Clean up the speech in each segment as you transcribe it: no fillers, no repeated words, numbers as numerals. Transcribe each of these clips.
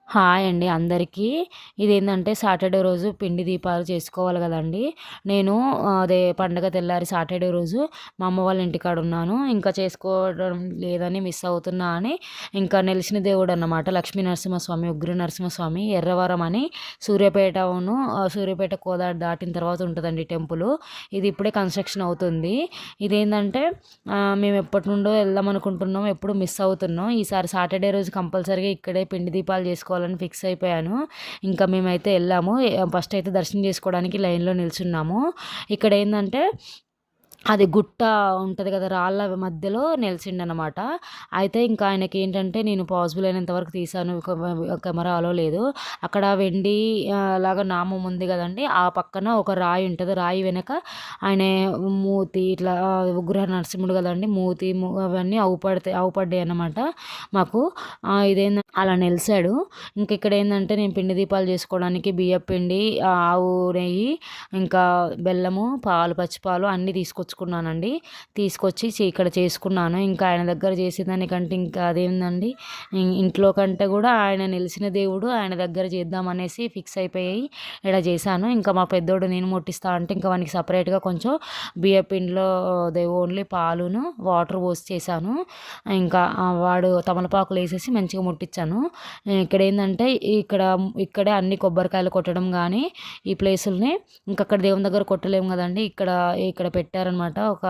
Hi అండి అందరికీ. ఇదేందంటే Saturday రోజు పిండి దీపాలు చేసుకోవాలి గదండీ! నేను అదే పండగ తెల్లారి సాటర్‌డే రోజు మా అమ్మ వాళ్ళ ఇంటికాడున్నాను. ఇంకా చేసుకోవడం లేదని మిస్ అవుతున్నా అని ఇంకా నెలిసిన దేవుడన్నమాట లక్ష్మీ నరసింహస్వామి, ఉగ్ర నరసింహస్వామి ఎర్రవరం అని సూర్యాపేట కోదాడ దాటిన తర్వాత ఉంటదండి టెంపులు. ఇది ఇప్పుడే కన్‌స్ట్రక్షన్ అవుతుంది. ఇదేందంటే మేము ఎప్పటినుండో ఎళ్దామనుకుంటున్నాం. ఎప్పుడు మిస్ అవుతున్నాం. ఈసారి సాటర్‌డే రోజు కంపల్సరీగా ఇక్కడే పిండి దీపాలు చేసుకోవాలని ఫిక్స్ అయిపోయాను. ఇంకా మేమైతే ఎళ్ళాము. ఫస్ట్ అయితే దర్శనం చేసుకోవడానికి లైన్‌లో నిల్చున్నాము. ఇక్కడేందంటే అది గుట్ట ఉంటది కదా! రాళ్ళ మధ్యలో నిలిచిండనమాట. అయితే ఇంకా ఆయనకేంటంటే నేను పాసిబుల్ అయినంత వరకు తీశాను. కెమెరా అలో లేదు. అక్కడ వెండి లాగా నామం ఉంది గదండీ! ఆ పక్కన ఒక రాయి ఉంటది. రాయి వెనక ఆయన మూతి ఇట్లా ఉగ్ర నరసింహుడు గదండీ! మూతి అవన్నీ అవుపడ్డాయన్నమాట మాకు. అలా నెలిసాడు. ఇంక ఇక్కడేందంటే నేను పిండి దీపాలు చేసుకోవడానికి బియ్యపిండి, ఆవు నెయ్యి, ఇంకా బెల్లము, పాలు, పచ్చిపాలు అన్నీ తీసుకొచ్చుకున్నానండి. తీసుకొచ్చి ఇక్కడ చేసుకున్నాను. ఇంకా ఆయన దగ్గర చేసేదానికంటే ఇంకా అదేందండి ఇంట్లో కంటే గూడా ఆయన నిలిచిన దేవుడు ఆయన దగ్గర చేద్దామనేసి ఫిక్స్ అయిపోయి ఈడ చేశాను. ఇంకా మా పెద్దోడు నేను ముట్టిస్తా అంటే ఇంకా వానికి సెపరేట్‌గా కొంచెం బియ్యపిండిలో అదే ఓన్లీ పాలును, వాటర్ పోసి చేశాను. ఇంకా వాడు తమలపాకులేసేసి మంచిగా ముట్టిచ్చాను. ఇక్కడేందంటే ఇక్కడే అన్ని కొబ్బరికాయలు కొట్టడం గానీ, ఈ ప్లేసుల్ని ఇంకక్కడ దేవుని దగ్గర కొట్టలేము గదండీ! ఇక్కడ పెట్టారనమాట. ఒక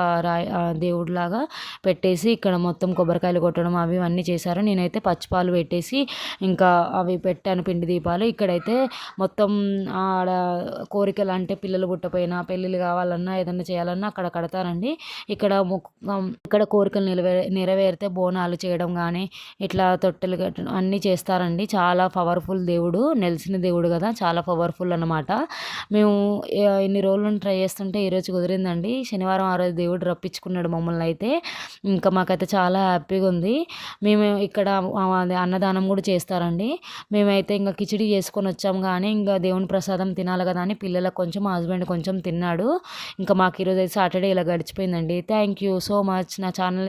దేవుడిలాగా పెట్టేసి ఇక్కడ మొత్తం కొబ్బరికాయలు కొట్టడం అవి ఇవన్నీ చేశారు. నేనైతే పచ్చిపాలు పెట్టేసి ఇంకా అవి పెట్టాను పిండి దీపాలు. ఇక్కడైతే మొత్తం ఆడ కోరికలు అంటే పిల్లలు పుట్టపోయినా, పెళ్ళిళ్ళు కావాలన్నా, ఏదన్నా చేయాలన్నా అక్కడ కడతారండి. ఇక్కడ కోరికలు నెరవేరితే బోనాలు చేయడం గానీ, ఇట్లా తొట్టెలు కట్టడం అన్నీ చేస్తారండి. చాలా పవర్‌ఫుల్ దేవుడు. నెలిసిన దేవుడు గదా! చాలా పవర్‌ఫుల్ అనమాట. మేము ఇన్ని రోజుల నుండి ట్రై చేస్తుంటే ఈరోజు కుదిరిందండి. శనివారం ఆ రోజు దేవుడు రప్పించుకున్నాడు మమ్మల్నయితే. ఇంకా మాకైతే చాలా హ్యాపీగుంది. మేము ఇక్కడ అదే అన్నదానం గూడా చేస్తారండి. మేమైతే ఇంక కిచిడి చేసుకొనొచ్చాం గానీ, ఇంక దేవుని ప్రసాదం తినాలి గదా! అని పిల్లలకు కొంచెం, మా హస్బెండ్ కొంచెం తిన్నాడు. ఇంకా మాకు ఈరోజైతే సాటర్‌డే ఇలా గడిచిపోయిందండి. Thank you so much. నా ఛానల్